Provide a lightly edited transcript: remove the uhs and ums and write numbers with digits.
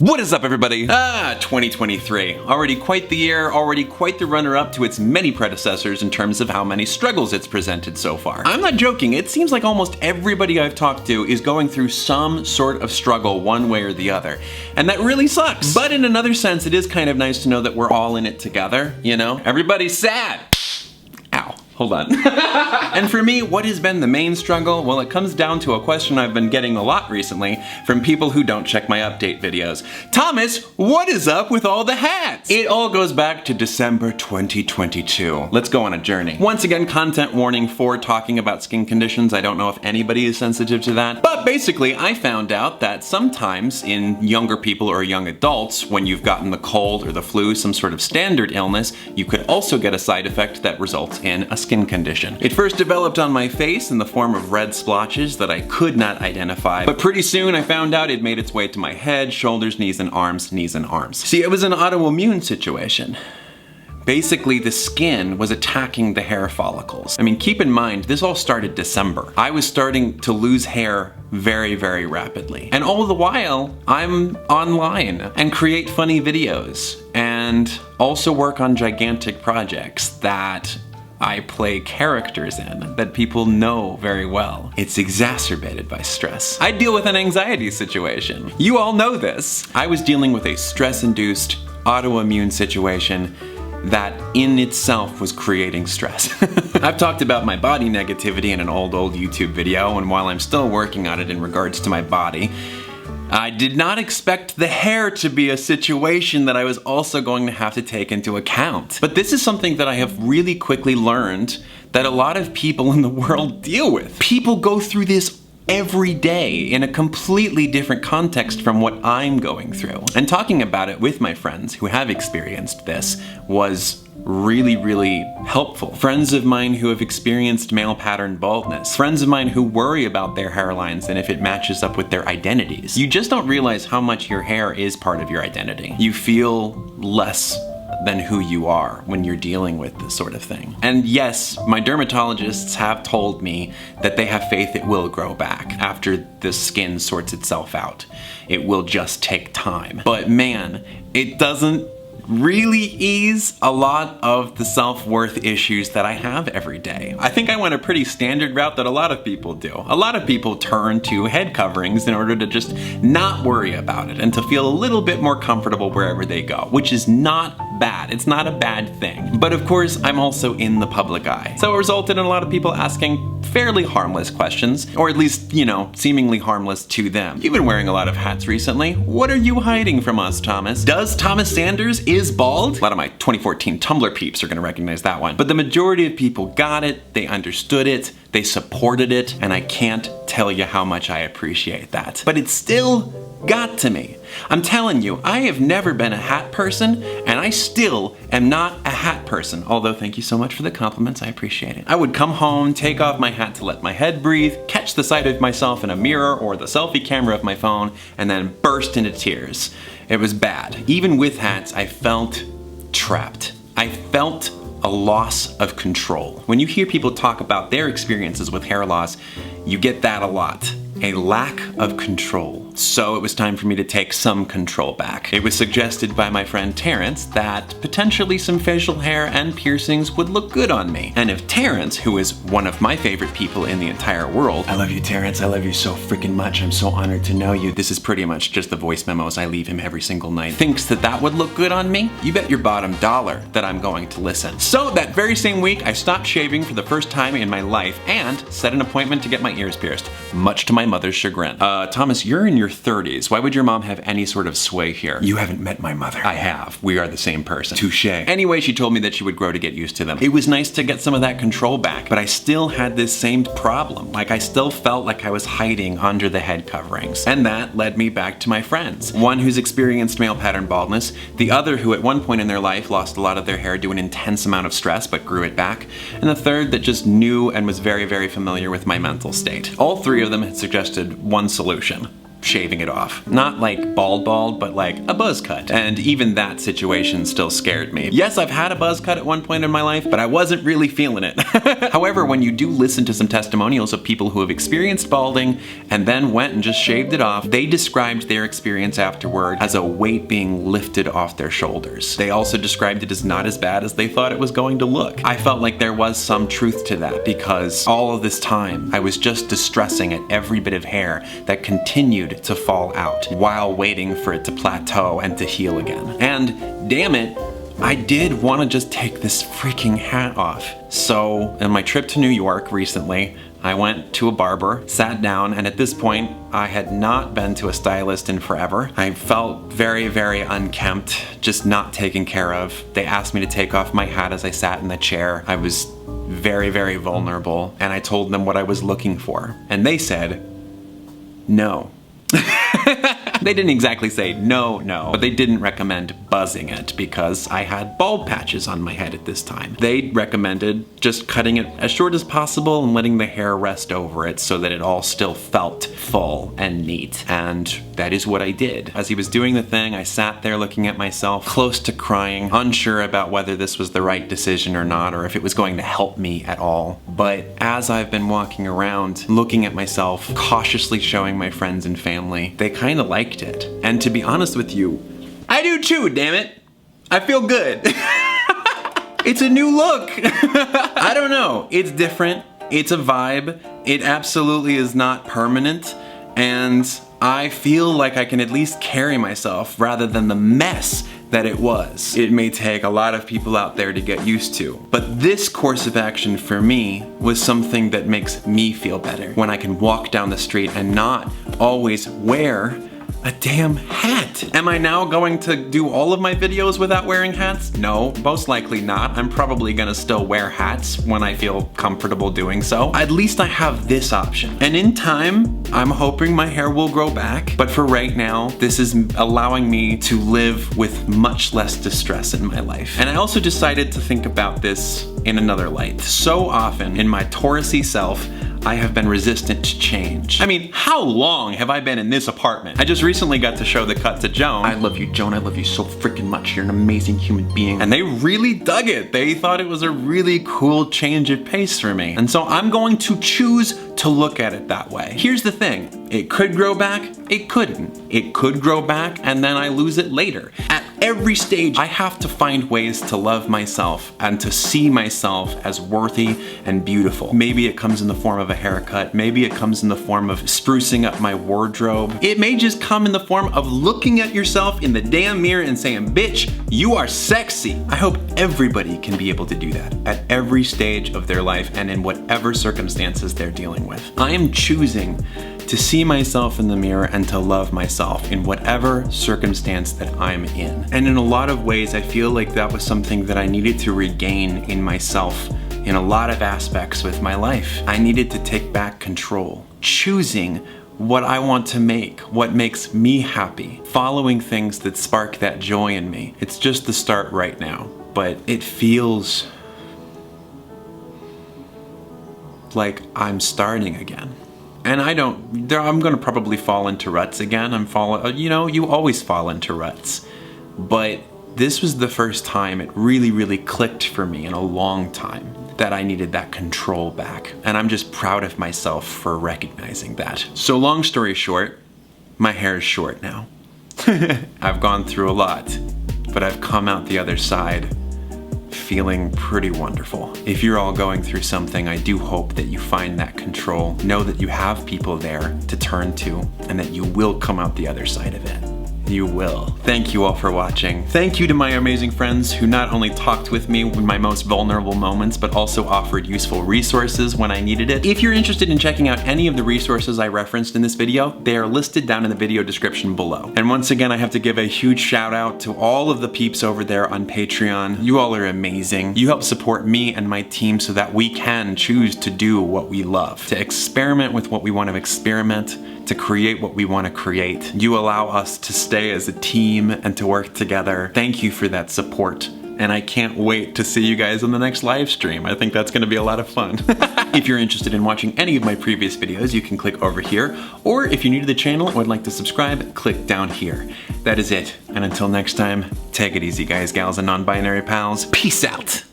What is up, everybody? 2023. Already quite the year, already quite the runner-up to its many predecessors in terms of how many struggles it's presented so far. I'm not joking, it seems like almost everybody I've talked to is going through some sort of struggle one way or the other. And that really sucks. But in another sense, it is kind of nice to know that we're all in it together, you know? Everybody's sad! Ow. Hold on. And for me, what has been the main struggle? Well, it comes down to a question I've been getting a lot recently from people who don't check my update videos. Thomas, what is up with all the hats? It all goes back to December 2022. Let's go on a journey. Once again, content warning for talking about skin conditions. I don't know if anybody is sensitive to that. But basically, I found out that sometimes in younger people or young adults, when you've gotten the cold or the flu, some sort of standard illness, you could also get a side effect that results in a skin condition. It first developed on my face in the form of red splotches that I could not identify, but pretty soon I found out it made its way to my head, shoulders, knees, and arms, See, it was an autoimmune situation. Basically, the skin was attacking the hair follicles. I mean, keep in mind, this all started December. I was starting to lose hair very, very rapidly. And all the while, I'm online and create funny videos and also work on gigantic projects that I play characters in that people know very well. It's exacerbated by stress. I deal with an anxiety situation. You all know this. I was dealing with a stress-induced autoimmune situation that in itself was creating stress. I've talked about my body negativity in an old YouTube video, and while I'm still working on it in regards to my body, I did not expect the hair to be a situation that I was also going to have to take into account. But this is something that I have really quickly learned that a lot of people in the world deal with. People go through this every day in a completely different context from what I'm going through. And talking about it with my friends who have experienced this was really helpful. Friends of mine who have experienced male pattern baldness. Friends of mine who worry about their hairlines and if it matches up with their identities. You just don't realize how much your hair is part of your identity. You feel less than who you are when you're dealing with this sort of thing. And yes, my dermatologists have told me that they have faith it will grow back after the skin sorts itself out. It will just take time. But man, it doesn't really ease a lot of the self-worth issues that I have every day. I think I went a pretty standard route that a lot of people do. A lot of people turn to head coverings in order to just not worry about it and to feel a little bit more comfortable wherever they go, which is not bad. It's not a bad thing. But of course, I'm also in the public eye. So it resulted in a lot of people asking fairly harmless questions, or at least, you know, seemingly harmless to them. You've been wearing a lot of hats recently. What are you hiding from us, Thomas? Does Thomas Sanders is bald? A lot of my 2014 Tumblr peeps are gonna recognize that one. But the majority of people got it, they understood it, they supported it, and I can't tell you how much I appreciate that. But it still got to me. I'm telling you, I have never been a hat person, and I still am not a hat person. Although, thank you so much for the compliments, I appreciate it. I would come home, take off my hat to let my head breathe, catch the sight of myself in a mirror or the selfie camera of my phone, and then burst into tears. It was bad. Even with hats, I felt trapped. I felt a loss of control. When you hear people talk about their experiences with hair loss, you get that a lot. A lack of control. So it was time for me to take some control back. It was suggested by my friend Terrence that potentially some facial hair and piercings would look good on me. And if Terrence, who is one of my favorite people in the entire world, I love you, Terrence, I love you so freaking much, I'm so honored to know you, this is pretty much just the voice memos I leave him every single night, thinks that that would look good on me, you bet your bottom dollar that I'm going to listen. So that very same week, I stopped shaving for the first time in my life and set an appointment to get my ears pierced, much to my mother's chagrin. Thomas, you're in your 30s. Why would your mom have any sort of sway here? You haven't met my mother. I have. We are the same person. Touché. Anyway, she told me that she would grow to get used to them. It was nice to get some of that control back, but I still had this same problem. Like, I still felt like I was hiding under the head coverings. And that led me back to my friends. One who's experienced male pattern baldness, the other who at one point in their life lost a lot of their hair due to an intense amount of stress but grew it back, and the third that just knew and was very familiar with my mental state. All three of them had suggested one solution: shaving it off. Not like bald, but like a buzz cut. And even that situation still scared me. Yes, I've had a buzz cut at one point in my life, but I wasn't really feeling it. However, when you do listen to some testimonials of people who have experienced balding and then went and just shaved it off, they described their experience afterward as a weight being lifted off their shoulders. They also described it as not as bad as they thought it was going to look. I felt like there was some truth to that because all of this time I was just distressing at every bit of hair that continued to fall out while waiting for it to plateau and to heal again. And damn it, I did want to just take this freaking hat off. So in my trip to New York recently, I went to a barber, sat down, and at this point, I had not been to a stylist in forever. I felt very, very unkempt, just not taken care of. They asked me to take off my hat as I sat in the chair. I was very, very vulnerable, and I told them what I was looking for. And they said, no. They didn't exactly say no, but they didn't recommend buzzing it because I had bald patches on my head at this time. They recommended just cutting it as short as possible and letting the hair rest over it so that it all still felt full and neat. And that is what I did. As he was doing the thing, I sat there looking at myself, close to crying, unsure about whether this was the right decision or not, or if it was going to help me at all. But as I've been walking around, looking at myself, cautiously showing my friends and family, they kind of liked it. And to be honest with you, I do too, damn it. I feel good. It's a new look. I don't know. It's different. It's a vibe. It absolutely is not permanent. And I feel like I can at least carry myself rather than the mess that it was. It may take a lot of people out there to get used to, but this course of action for me was something that makes me feel better when I can walk down the street and not always wear a damn hat. Am I now going to do all of my videos without wearing hats? No, most likely not. I'm probably gonna still wear hats when I feel comfortable doing so. At least I have this option. And in time, I'm hoping my hair will grow back. But for right now, this is allowing me to live with much less distress in my life. And I also decided to think about this in another light. So often in my Taurusy self, I have been resistant to change. I mean, how long have I been in this apartment? I just recently got to show the cut to Joan. I love you, Joan. I love you so freaking much. You're an amazing human being. And they really dug it. They thought it was a really cool change of pace for me. And so I'm going to choose to look at it that way. Here's the thing. It could grow back. It couldn't. It could grow back and then I lose it later. At every stage, I have to find ways to love myself and to see myself as worthy and beautiful. Maybe it comes in the form of a haircut. Maybe it comes in the form of sprucing up my wardrobe. It may just come in the form of looking at yourself in the damn mirror and saying, bitch, you are sexy. I hope everybody can be able to do that at every stage of their life and in whatever circumstances they're dealing with. I am choosing to see myself in the mirror and to love myself in whatever circumstance that I'm in. And in a lot of ways, I feel like that was something that I needed to regain in myself in a lot of aspects with my life. I needed to take back control, choosing what I want to make, what makes me happy, following things that spark that joy in me. It's just the start right now, but it feels like I'm starting again. And I'm gonna probably fall into ruts again. You always fall into ruts. But this was the first time it really, really clicked for me in a long time that I needed that control back. And I'm just proud of myself for recognizing that. So long story short, my hair is short now. I've gone through a lot, but I've come out the other side feeling pretty wonderful. If you're all going through something, I do hope that you find that control. Know that you have people there to turn to and that you will come out the other side of it. You will. Thank you all for watching. Thank you to my amazing friends who not only talked with me in my most vulnerable moments, but also offered useful resources when I needed it. If you're interested in checking out any of the resources I referenced in this video, they are listed down in the video description below. And once again, I have to give a huge shout out to all of the peeps over there on Patreon. You all are amazing. You help support me and my team so that we can choose to do what we love, to experiment with what we want to experiment, to create what we want to create. You allow us to stay as a team and to work together. Thank you for that support and I can't wait to see you guys on the next live stream. I think that's gonna be a lot of fun. If you're interested in watching any of my previous videos, you can click over here, or if you're new to the channel and would like to subscribe, click down here. That is it, and until next time, take it easy guys, gals, and non-binary pals. Peace out!